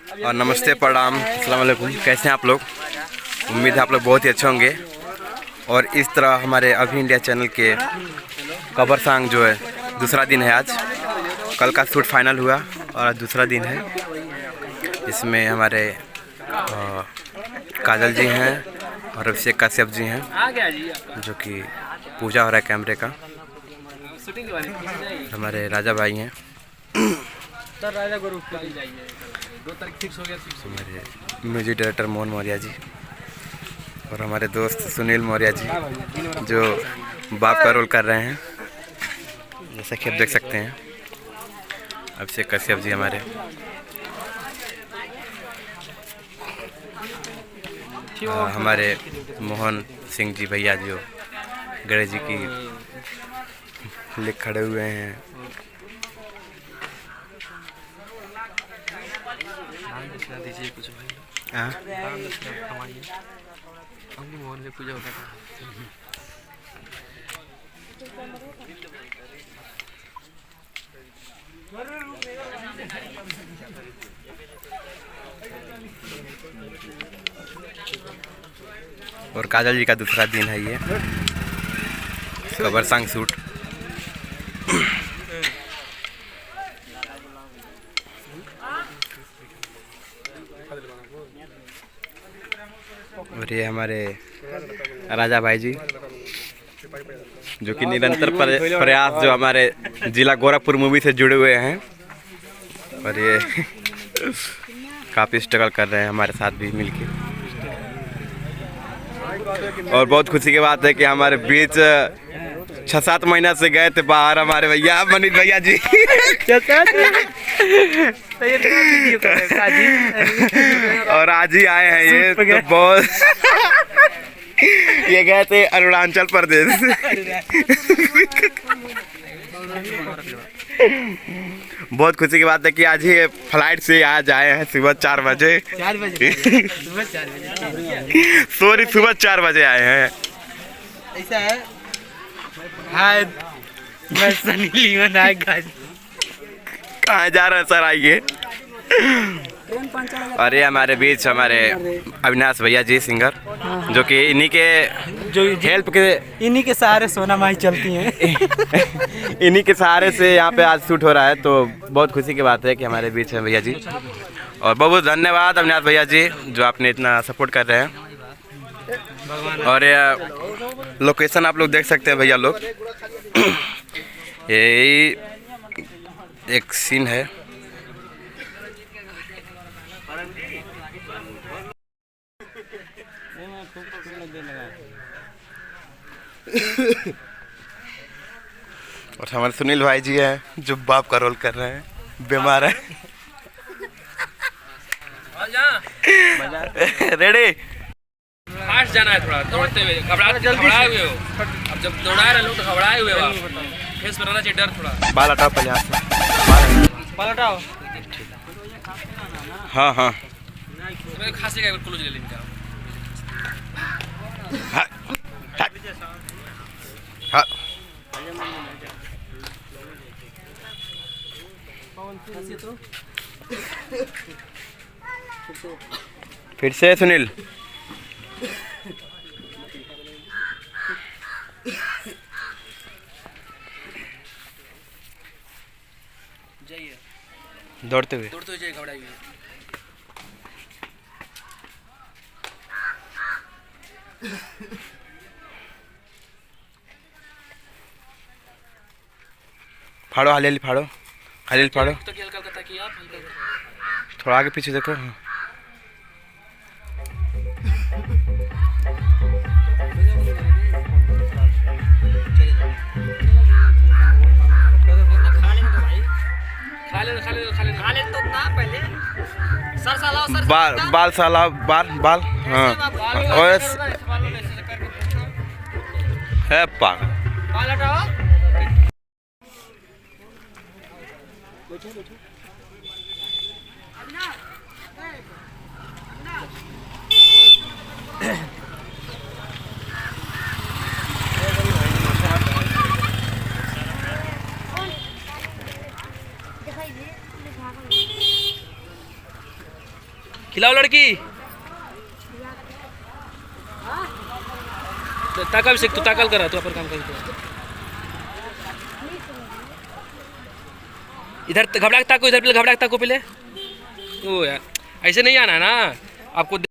और नमस्ते, प्रणाम, अस्सलाम वालेकुम। कैसे हैं आप लोग? उम्मीद है आप लोग बहुत ही अच्छे होंगे। और इस तरह हमारे अभी इंडिया चैनल के कवर सॉन्ग जो है दूसरा दिन है आज। कल का शूट फाइनल हुआ और आज दूसरा दिन है। इसमें हमारे काजल जी हैं और अभिषेक कश्यप जी हैं, जो कि पूजा हो रहा है कैमरे का। हमारे राजा भाई हैं, हमारे म्यूजिक डायरेक्टर मोहन मौर्य जी और हमारे दोस्त सुनील मौर्य जी, जो बाप का रोल कर रहे हैं, जैसा कि आप देख सकते हैं। अभिषेक कश्यप जी हमारे, हमारे मोहन सिंह जी भैया जो गणेश जी की लिए खड़े हुए हैं। कुछ पूजा होता है। और काजल जी का दूसरा दिन है ये कवर सॉन्ग शूट। और ये हमारे राजा भाई जी, जो कि निरंतर प्रयास जो हमारे जिला गोरखपुर मूवी से जुड़े हुए हैं, और ये काफ़ी स्ट्रगल कर रहे हैं हमारे साथ भी मिलके। और बहुत खुशी की बात है कि हमारे बीच 6-7 महीना से गए थे बाहर हमारे भैया मनीष भैया जी। और आज ही आए हैं ये, तो बहुत ये गए थे अरुणाचल प्रदेश। बहुत खुशी की बात है कि आज ही फ्लाइट से आज आए हैं सुबह 4 बजे। सॉरी, सुबह 4 बजे आए हैं। ऐसा है। हाय, मैं सनी लियोन आए। कहाँ जा रहे हैं सर? आइए। अरे हमारे बीच हमारे अविनाश भैया जी सिंगर, जो कि इन्हीं के हेल्प के, इन्हीं के सहारे सोना माई चलती हैं। इन्हीं के सहारे से यहाँ पे आज शूट हो रहा है। तो बहुत खुशी की बात है कि हमारे बीच हैं भैया जी। और बहुत बहुत धन्यवाद अविनाश भैया जी, जो आपने इतना सपोर्ट कर रहे हैं। और लोकेशन आप लोग देख सकते हैं भैया लोग। यही एक सीन है। और हमारे सुनील भाई जी हैं, जो बाप का रोल कर रहे हैं, बीमार है। रेडी? फास्ट जाना है, थोड़ा दौड़ते हुए, घबराए हुए हो। अब जब दौड़ा रहे लोग तो घबराए हुए हो। फेस पर रहना चाहिए डर थोड़ा। बाल हटाओ पहले, यहाँ से बाल हटाओ। हाँ हाँ, तुम्हें खांसी का क्लोज ले लेंगे। हाँ हाँ। फिर से सुनील। दौड़ते हुए जाइए, घबराइए। फाड़ो, हाली फाड़ो, हाली फाड़ो। तो क्या हल्का करता कि आप हल्का थोड़ा आगे पीछे देखो। खा ले तो ना पहले। सर साला सर बाल साला बाल। हाँ, और है पागल। बाल हटाओ। खिलाओ लड़की। ताकल सीख तू, ताकल करा तू अपन काम कर तू। इधर घबरा के ताको, इधर पहले घबरा के ताको पहले। ओ यार ऐसे नहीं आना ना आपको।